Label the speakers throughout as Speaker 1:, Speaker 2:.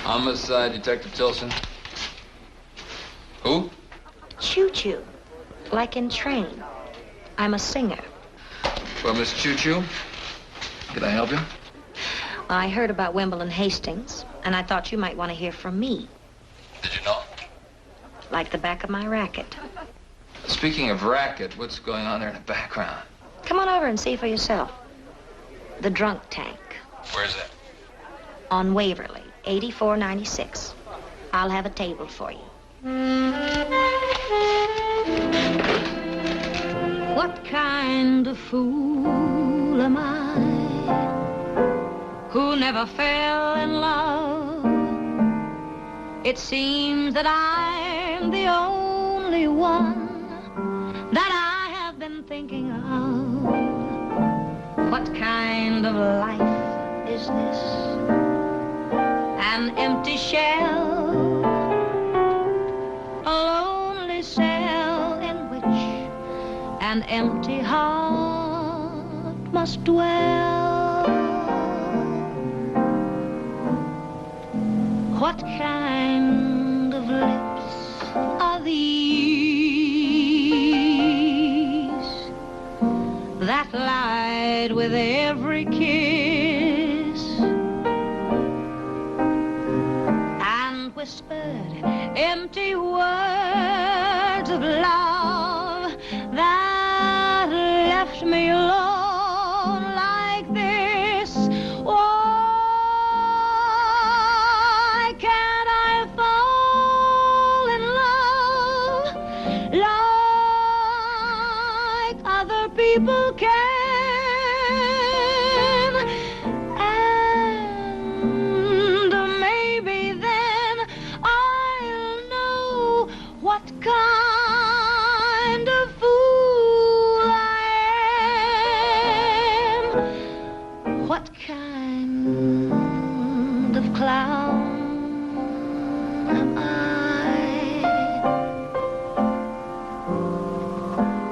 Speaker 1: Homicide Detective Tilson. Who?
Speaker 2: Choo, like in Train. I'm a singer.
Speaker 1: Well, Miss Choo, can I help you?
Speaker 2: I heard about Wimbledon Hastings, and I thought you might want to hear from me.
Speaker 1: Did you know?
Speaker 2: Like the back of my racket.
Speaker 1: Speaking of racket, what's going on there in the background?
Speaker 2: Come on over and see for yourself. The drunk tank.
Speaker 1: Where's that?
Speaker 2: On Waverly, 8496. I'll have a table for you. What kind of fool am I who never fell in love? It seems that I'm the only one that I have been thinking of. What kind of life is this? An empty shell, a lonely cell in which an empty heart must dwell. What kind of lips are these that lied with every kiss and whispered empty words of love that left me alone like this? Why can't I fall in love like other people can? And maybe then I'll know what kind of fool I am. What kind of clown am I?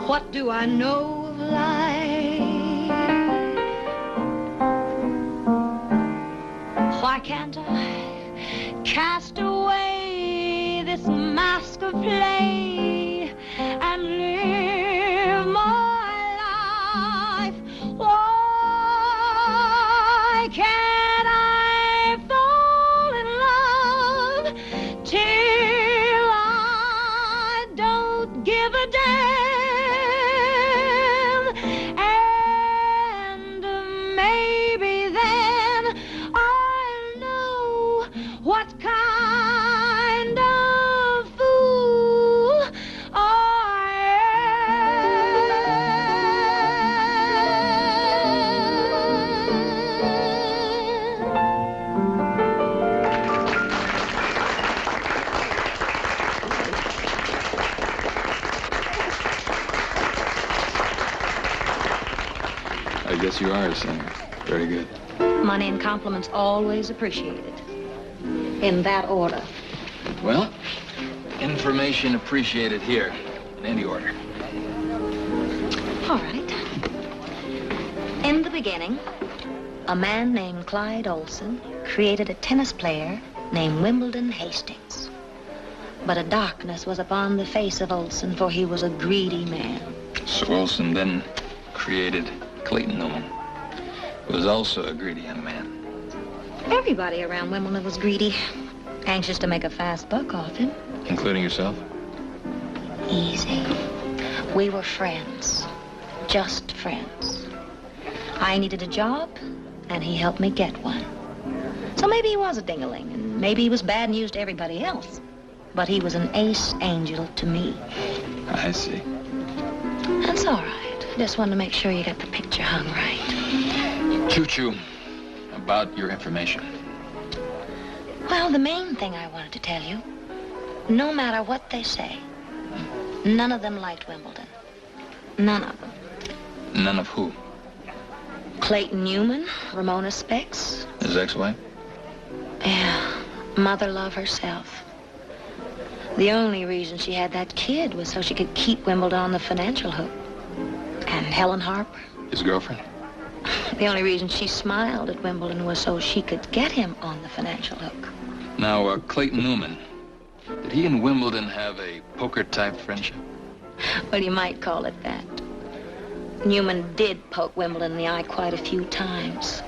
Speaker 2: What do I know of life? Why can't I cast away this mask of play and live my life? Why can't I fall in love till I don't give a damn? And maybe then I'll know what kind of fool I
Speaker 1: I guess you are a singer. Very good.
Speaker 2: Money and compliments always appreciated. In that order.
Speaker 1: Well, information appreciated here in any order.
Speaker 2: All right. In the beginning, a man named Clyde Olson created a tennis player named Wimbledon Hastings. But a darkness was upon the face of Olson, for he was a greedy man.
Speaker 1: So Wilson then created Clayton Newman, who was also a greedy young man.
Speaker 2: Everybody around Wimbledon was greedy, anxious to make a fast buck off him.
Speaker 1: Including yourself?
Speaker 2: Easy. We were friends, just friends. I needed a job, and he helped me get one. So maybe he was a ding-a-ling, and maybe he was bad news to everybody else. But he was an ace angel to me.
Speaker 1: I see.
Speaker 2: That's all right. Just wanted to make sure you got the picture hung right.
Speaker 1: Choo, about your information.
Speaker 2: Well, the main thing I wanted to tell you, no matter what they say, none of them liked Wimbledon. None of them.
Speaker 1: None of who?
Speaker 2: Clayton Newman, Ramona Specs.
Speaker 1: His ex-wife?
Speaker 2: Yeah, mother love herself. The only reason she had that kid was so she could keep Wimbledon on the financial hook. And Helen Harper.
Speaker 1: His girlfriend?
Speaker 2: The only reason she smiled at Wimbledon was so she could get him on the financial hook.
Speaker 1: Now, Clayton Newman, did he and Wimbledon have a poker-type friendship?
Speaker 2: Well, you might call it that. Newman did poke Wimbledon in the eye quite a few times.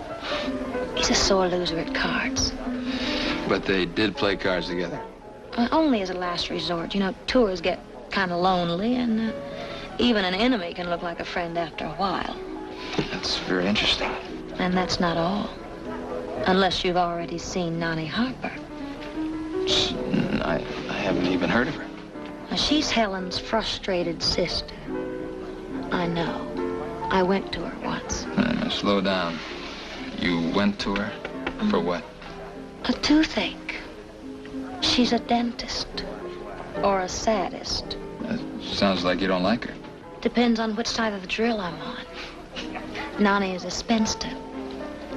Speaker 2: He's a sore loser at cards.
Speaker 1: But they did play cards together.
Speaker 2: Only as a last resort. You know, tours get kind of lonely, and even an enemy can look like a friend after a while.
Speaker 1: That's very interesting.
Speaker 2: And that's not all. Unless you've already seen Nani Harper.
Speaker 1: I haven't even heard of her.
Speaker 2: Now, she's Helen's frustrated sister. I know. I went to her once.
Speaker 1: Slow down. You went to her? For what?
Speaker 2: A toothache. She's a dentist. Or a sadist.
Speaker 1: Sounds like you don't like her.
Speaker 2: Depends on which side of the drill I'm on. Nani is a spinster.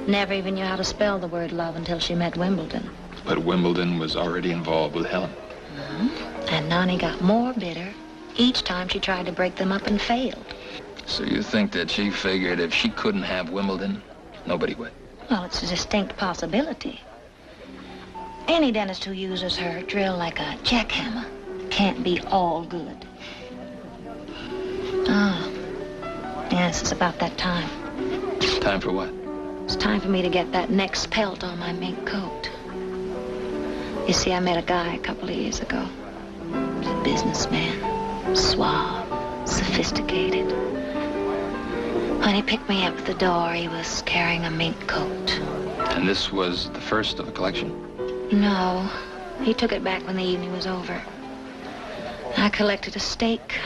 Speaker 2: Never even knew how to spell the word love until she met Wimbledon.
Speaker 1: But Wimbledon was already involved with Helen.
Speaker 2: And Nani got more bitter each time she tried to break them up and failed.
Speaker 1: So you think that she figured if she couldn't have Wimbledon, nobody would?
Speaker 2: Well, it's a distinct possibility. Any dentist who uses her drill like a jackhammer can't be all good. Oh, yes, it's about that time.
Speaker 1: Time for what?
Speaker 2: It's time for me to get that next pelt on my mink coat. You see, I met a guy a couple of years ago. He was a businessman, suave, sophisticated. When he picked me up at the door, he was carrying a mink coat.
Speaker 1: And this was the first of a collection?
Speaker 2: No, he took it back when the evening was over. I collected a steak,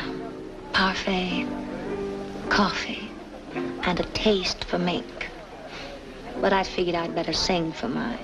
Speaker 2: parfait, coffee, and a taste for mink. But I figured I'd better sing for mine.